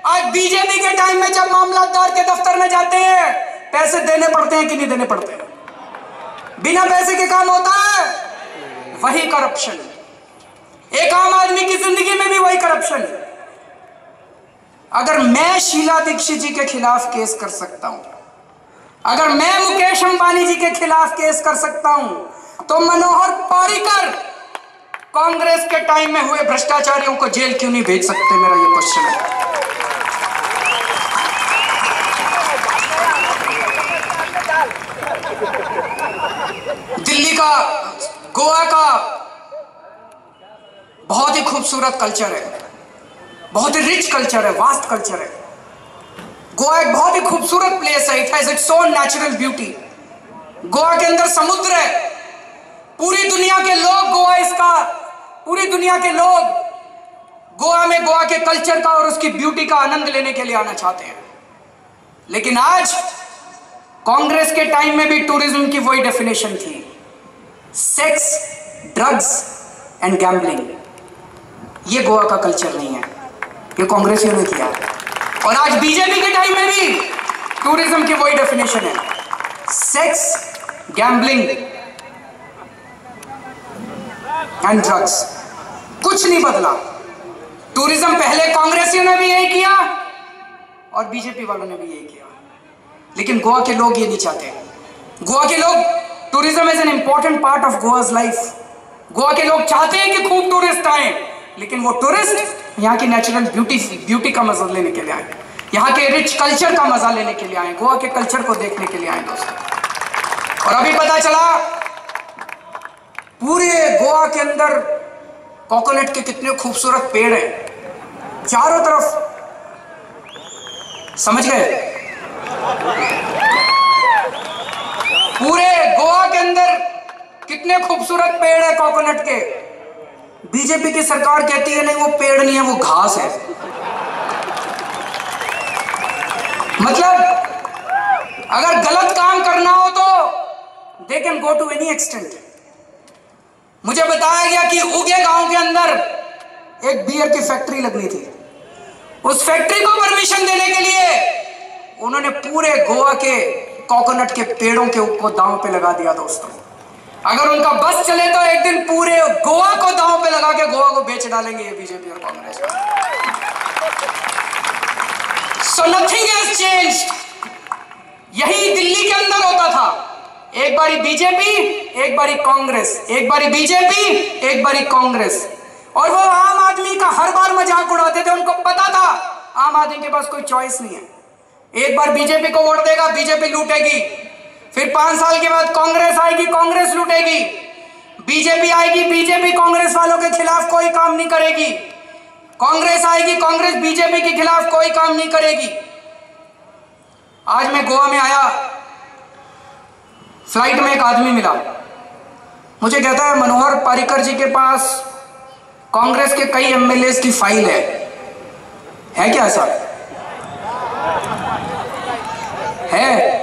आज बीजेपी के टाइम में जब मामलातदार के दफ्तर में जाते हैं, पैसे देने पड़ते हैं कि नहीं देने पड़ते? बिना पैसे के काम होता है? वही करप्शन। एक आम आदमी की जिंदगी में भी वही करप्शन। अगर मैं शीला दीक्षित जी के खिलाफ केस कर सकता हूं, अगर मैं मुकेश अंबानी जी के खिलाफ केस कर सकता हूं, तो मनोहर पर्रिकर कांग्रेस के टाइम में हुए भ्रष्टाचारियों को जेल क्यों नहीं भेज सकते? मेरा ये क्वेश्चन है। दिल्ली का, गोवा का बहुत ही खूबसूरत कल्चर है, बहुत ही रिच कल्चर है, वास्ट कल्चर है। गोवा एक बहुत ही खूबसूरत प्लेस है, it has its own natural beauty. Goa के अंदर समुद्र है, पूरी दुनिया के लोग गोवा इसका, पूरी दुनिया के लोग गोवा में गोवा के कल्चर का और उसकी ब्यूटी का आनंद लेने के लिए आना चाहते हैं। लेकिन आज कांग्रेस के टाइम में भी टूरिज्म की वही डेफिनेशन थी, सेक्स, ड्रग्स एंड गैम्बलिंग। ये गोवा का कल्चर नहीं है, ये कांग्रेसियों ने किया। और आज बीजेपी के टाइम में भी टूरिज्म की वही डेफिनेशन है, सेक्स, गैम्बलिंग एंड ड्रग्स। कुछ नहीं बदला। टूरिज्म पहले कांग्रेसियों ने भी यही किया और बीजेपी वालों ने भी यही किया, लेकिन गोवा के लोग ये नहीं चाहते। गोवा के लोग, tourism is an important part of Goa's life. Goa के लोग चाहते हैं कि खूब टूरिस्ट आए, लेकिन वो टूरिस्ट यहाँ की नेचुरल ब्यूटी का मजा लेने के लिए आए, यहाँ के रिच कल्चर का मजा लेने के लिए आए, गोवा के कल्चर को देखने के लिए आए दोस्तों। और अभी पता चला पूरे गोवा के अंदर कोकोनट के कितने खूबसूरत पेड़ हैं चारों तरफ, समझ गए? पूरे गोवा के अंदर कितने खूबसूरत पेड़ है कोकोनट के। बीजेपी की सरकार कहती है नहीं वो पेड़ नहीं है, वो घास है। मतलब अगर गलत काम करना हो तो they can go to any extent. मुझे बताया गया कि उगे गांव के अंदर एक बियर की फैक्ट्री लगनी थी। उस फैक्ट्री को परमिशन देने के लिए उन्होंने पूरे गोवा के कोकोनट के पेड़ों के ऊपर दांव पे लगा दिया दोस्तों। अगर उनका बस चले तो एक दिन पूरे गोवा को दांव पे लगा के गोवा को बेच डालेंगे ये बीजेपी और Congress. So nothing has changed. यही दिल्ली के अंदर होता था, एक बारी बीजेपी, एक बारी कांग्रेस, एक बारी बीजेपी, एक बारी कांग्रेस। और वो आम आदमी का हर बार मजाक उड़ाते थे। उनको पता था आम आदमी के पास कोई चॉइस नहीं है, एक बार बीजेपी को वोट देगा बीजेपी लूटेगी, फिर 5 साल के बाद कांग्रेस आएगी, कांग्रेस लूटेगी। बीजेपी आएगी, बीजेपी कांग्रेस वालों के खिलाफ कोई काम नहीं करेगी। कांग्रेस आएगी, कांग्रेस बीजेपी के खिलाफ कोई काम नहीं करेगी। आज मैं गोवा में आया, फ्लाइट में एक आदमी मिला, मुझे कहता है मनोहर पर्रिकर जी के पास कांग्रेस के कई एमएलए की फाइल है क्या ऐसा? है?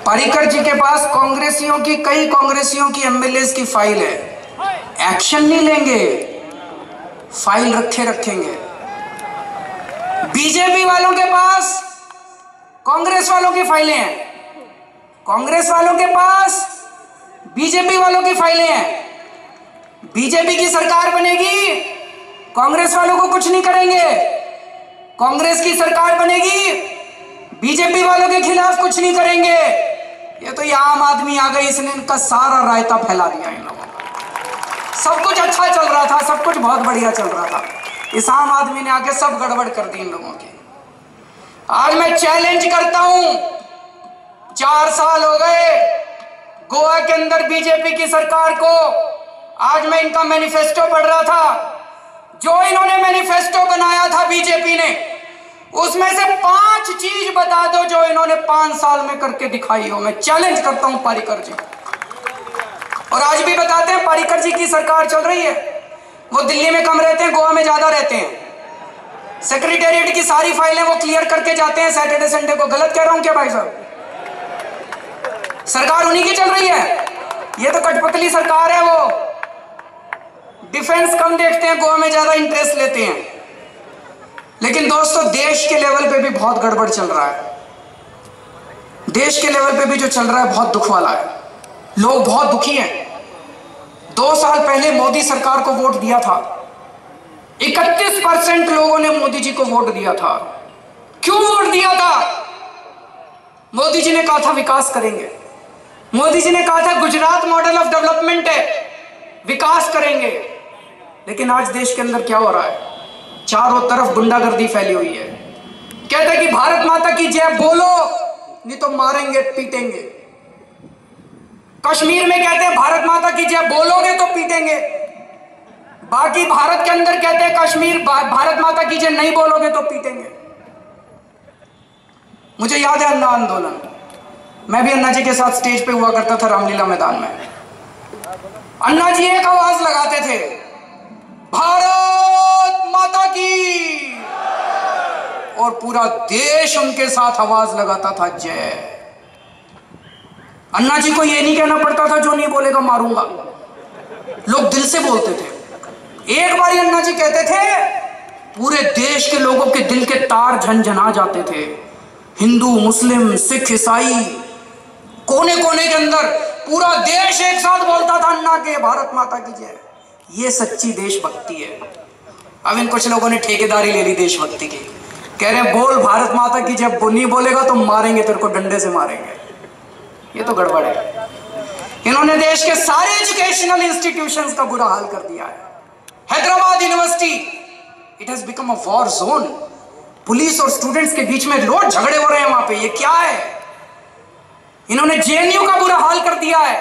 पर्रिकर जी के पास कई कांग्रेसियों की एमएलए की फाइल है, एक्शन नहीं लेंगे, फाइल रखेंगे। बीजेपी वालों के पास कांग्रेस वालों की फाइलें हैं, कांग्रेस वालों के पास बीजेपी वालों की फाइलें हैं। बीजेपी की सरकार बनेगी, कांग्रेस वालों को कुछ नहीं करेंगे। कांग्रेस की सरकार बनेगी, बीजेपी वालों के खिलाफ कुछ नहीं करेंगे। ये तो ये आम आदमी आ गई, इसने इनका सारा रायता फैला दिया इन लोगों का। सब कुछ अच्छा चल रहा था, सब कुछ बहुत बढ़िया चल रहा था, इस आम आदमी ने आके सब गड़बड़ कर दी इन लोगों की। आज मैं चैलेंज करता हूं, 4 साल हो गए गोवा के अंदर बीजेपी की सरकार को। आज मैं इनका मैनिफेस्टो पढ़ रहा था, जो इन्होंने मैनिफेस्टो बनाया था बीजेपी ने, उसमें से 5 चीज बता दो जो इन्होंने 5 साल में करके दिखाई हो। मैं चैलेंज करता हूं पर्रिकर जी, और आज भी बताते हैं पर्रिकर जी की सरकार चल रही है। वो दिल्ली में कम रहते हैं, गोवा में ज्यादा रहते हैं। सेक्रेटेरिएट की सारी फाइलें वो क्लियर करके जाते हैं सैटरडे संडे को। गलत कह रहा हूं क्या भाई साहब? सरकार उन्हीं की चल रही है। ये तो कठपुतली सरकार है, वो डिफेंस कम देखते हैं, गोवा में ज्यादा इंटरेस्ट लेते हैं। लेकिन दोस्तों, देश के लेवल पे भी बहुत गड़बड़ चल रहा है। देश के लेवल पे भी जो चल रहा है बहुत दुख वाला है। लोग बहुत दुखी हैं। 2 साल पहले मोदी सरकार को वोट दिया था, 31% लोगों ने मोदी जी को वोट दिया था। क्यों वोट दिया था? मोदी जी ने कहा था विकास करेंगे। मोदी जी ने कहा था गुजरात मॉडल ऑफ डेवलपमेंट है, विकास करेंगे। लेकिन आज देश के अंदर क्या हो रहा है? चारों तरफ गुंडागर्दी फैली हुई है। कहते हैं कि भारत माता की जय बोलो, नहीं तो मारेंगे पीटेंगे। कश्मीर में कहते हैं भारत माता की जय बोलोगे तो पीटेंगे। बाकी भारत के अंदर कहते हैं कश्मीर भारत माता की जय नहीं बोलोगे तो पीटेंगे। मुझे याद है अन्ना आंदोलन, मैं भी अन्ना जी के साथ स्टेज पे हुआ करता था रामलीला मैदान में। अन्ना जी एक आवाज लगाते थे, भारत माता की, और पूरा देश उनके साथ आवाज लगाता था जय। अन्ना जी को यह नहीं कहना पड़ता था जो नहीं बोलेगा मारूंगा, लोग दिल से बोलते थे। एक बार अन्ना जी कहते थे, पूरे देश के लोगों के दिल के तार झनझना जाते थे। हिंदू, मुस्लिम, सिख, ईसाई, कोने कोने के अंदर पूरा देश एक साथ बोलता था अन्ना के भारत माता की जय। ये सच्ची देशभक्ति है। अब इन कुछ लोगों ने ठेकेदारी ले ली देशभक्ति की, कह रहे हैं बोल भारत माता की जय, नहीं बोलेगा तो मारेंगे, तेरे को डंडे से मारेंगे। ये तो गड़बड़ है। इन्होंने देश के सारे एजुकेशनल इंस्टीट्यूशंस का बुरा हाल कर दिया है। Hyderabad university, it has become a war zone. Police और स्टूडेंट्स के बीच में रोज झगड़े हो रहे हैं वहां पे। ये क्या है? इन्होंने जेएनयू का बुरा हाल कर दिया है।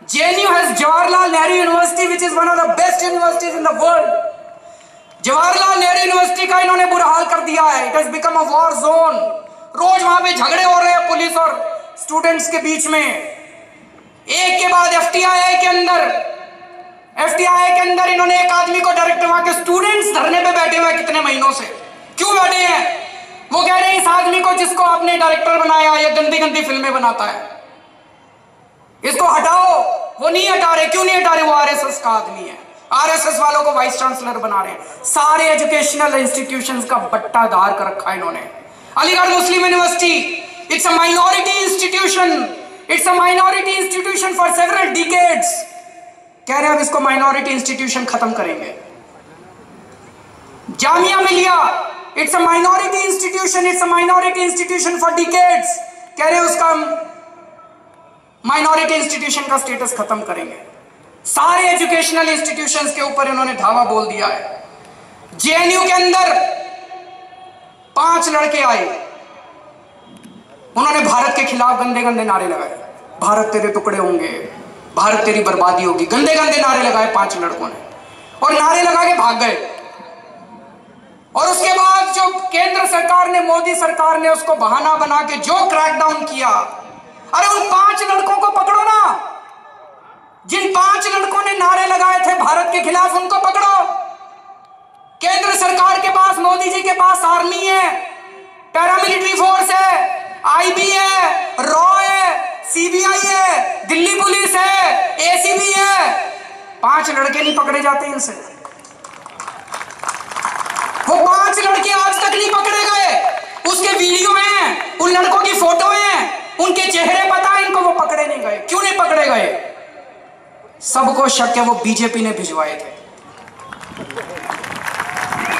JNU has Jawaharlal Nehru university which is one of the best universities in the world. Jawaharlal Nehru university का इन्होंने बुरा हाल कर दिया है। It has become a war zone. रोज वहां पे झगड़े हो रहे हैं पुलिस और स्टूडेंट्स के बीच में। एक के बाद एफटीआई के अंदर इन्होंने एक आदमी को डायरेक्टर, वहां के स्टूडेंट्स धरने पे बैठे हुए कितने महीनों से। क्यों बैठे हैं? वो कह रहे हैं इस आदमी को जिसको आपने डायरेक्टर बनाया, ये गंदी गंदी फिल्में बनाता है, इसको हटाओ। वो नहीं हटा रहे। क्यों नहीं हटा रहे? वो आरएसएस का आदमी है। आरएसएस वालों को वाइस चांसलर बना रहे हैं। सारे एजुकेशनल इंस्टीट्यूशंस का बट्टाधार कर रखा है इन्होंने। Aligarh Muslim university, it's a minority institution, it's a minority institution for several decades. कह रहे हैं अब इसको माइनॉरिटी इंस्टीट्यूशन खत्म करेंगे। Jamia Millia, it's a minority institution, it's a minority institution for decades. कह रहे हैं उसका माइनॉरिटी इंस्टीट्यूशन का स्टेटस खत्म करेंगे। सारे एजुकेशनल इंस्टीट्यूशंस के ऊपर इन्होंने धावा बोल दिया है। जेएनयू के अंदर 5 लड़के आए, उन्होंने भारत के खिलाफ गंदे गंदे नारे लगाए, भारत तेरे टुकड़े होंगे, भारत तेरी बर्बादी होगी, गंदे गंदे नारे लगाए 5 लड़कों ने, और नारे लगा के भाग गए। और उसके बाद जो केंद्र सरकार ने, मोदी सरकार ने उसको बहाना बना के जो क्रैकडाउन किया, अरे उन 5 लड़कों को पकड़ो ना, जिन 5 लड़कों ने नारे लगाए थे भारत के खिलाफ, उनको पकड़ो। केंद्र सरकार के पास, मोदी जी के पास आर्मी है, पैरामिलिट्री फोर्स है, आईबी है, रॉ है, सीबीआई है, दिल्ली पुलिस है, एसीबी है, 5 लड़के नहीं पकड़े जाते इनसे। वो 5 लड़के आज तक नहीं पकड़े गए। उसके वीडियो हैं, उन लड़कों की फोटो हैं, उनके चेहरे पता है इनको, वो पकड़े नहीं गए। क्यों नहीं पकड़े गए? सबको शक है वो बीजेपी ने भिजवाए थे।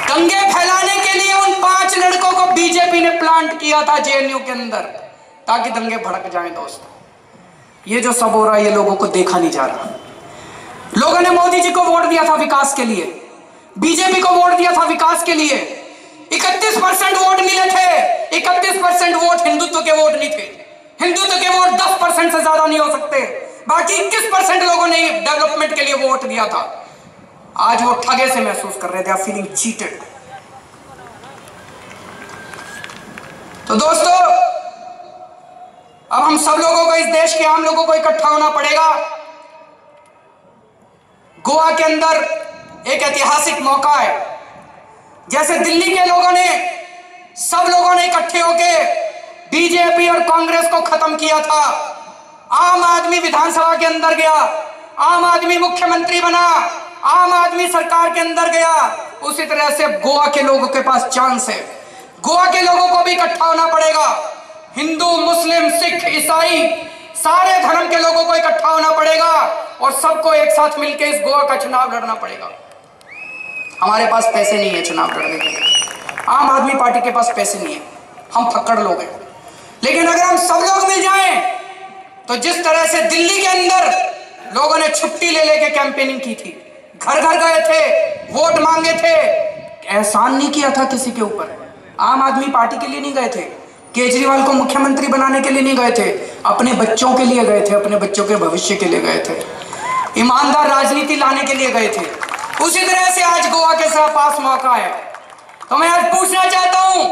दंगे फैलाने के लिए उन 5 लड़कों को बीजेपी ने प्लांट किया था जेएनयू के अंदर, ताकि दंगे भड़क जाएं। दोस्तों, ये जो सब हो रहा है ये लोगों को देखा नहीं जा रहा। लोगों ने मोदी जी को वोट दिया था विकास के लिए, बीजेपी को वोट दिया था विकास के लिए। 31% वोट मिले थे, 31% वोट हिंदुत्व के वोट नहीं थे। हिंदुत्व के वोट 10% से ज्यादा नहीं हो सकते। बाकी 21% लोगों ने डेवलपमेंट के लिए वोट दिया था। आज वो ठगे से महसूस कर रहे थे, आप फीलिंग चीटेड। तो दोस्तों, अब हम सब लोगों को, इस देश के आम लोगों को इकट्ठा होना पड़ेगा। गोवा के अंदर एक ऐतिहासिक मौका है। जैसे दिल्ली के लोगों ने, सब लोगों ने इकट्ठे होकर बीजेपी और कांग्रेस को खत्म किया था। आम आदमी विधानसभा के अंदर गया, आम आदमी मुख्यमंत्री बना, आम आदमी सरकार के अंदर गया। उसी तरह से गोवा के लोगों के पास चांस है। गोवा के लोगों को भी इकट्ठा होना पड़ेगा। हिंदू, मुस्लिम, सिख, ईसाई, सारे धर्म के लोगों को इकट्ठा होना पड़ेगा और सबको एक साथ मिलकर इस गोवा का चुनाव लड़ना पड़ेगा। हमारे पास पैसे नहीं है चुनाव लड़ने के लिए, आम आदमी पार्टी के पास पैसे नहीं है, हम फक्कड़ लोग हैं। लेकिन अगर हम सब लोग मिल जाएं तो जिस तरह से दिल्ली के अंदर लोगों ने छुट्टी ले लेके कैंपेनिंग की थी, घर घर गए थे, वोट मांगे थे, एहसान नहीं किया था किसी के ऊपर। आम आदमी पार्टी के लिए नहीं गए थे, केजरीवाल को मुख्यमंत्री बनाने के लिए नहीं गए थे, अपने बच्चों के लिए गए थे, अपने बच्चों के भविष्य के लिए गए थे, ईमानदार राजनीति लाने के लिए गए थे। उसी तरह से आज गोवा के पास मौका है। तो मैं आज पूछना चाहता हूं,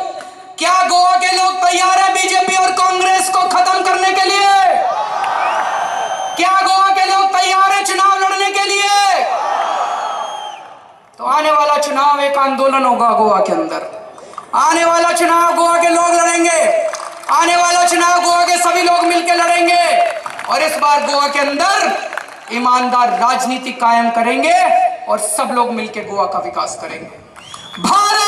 क्या गोवा के लोग तैयार है बीजेपी और कांग्रेस को खत्म करने के लिए? क्या गोवा के लोग तैयार है चुनाव लड़ने के लिए? तो आने वाला चुनाव एक आंदोलन होगा गोवा के अंदर। आने वाला चुनाव गोवा के लोग लड़ेंगे, आने वाला चुनाव गोवा के सभी लोग मिलकर लड़ेंगे और इस बार गोवा के अंदर ईमानदार राजनीति कायम करेंगे और सब लोग मिलकर गोवा का विकास करेंगे। भारत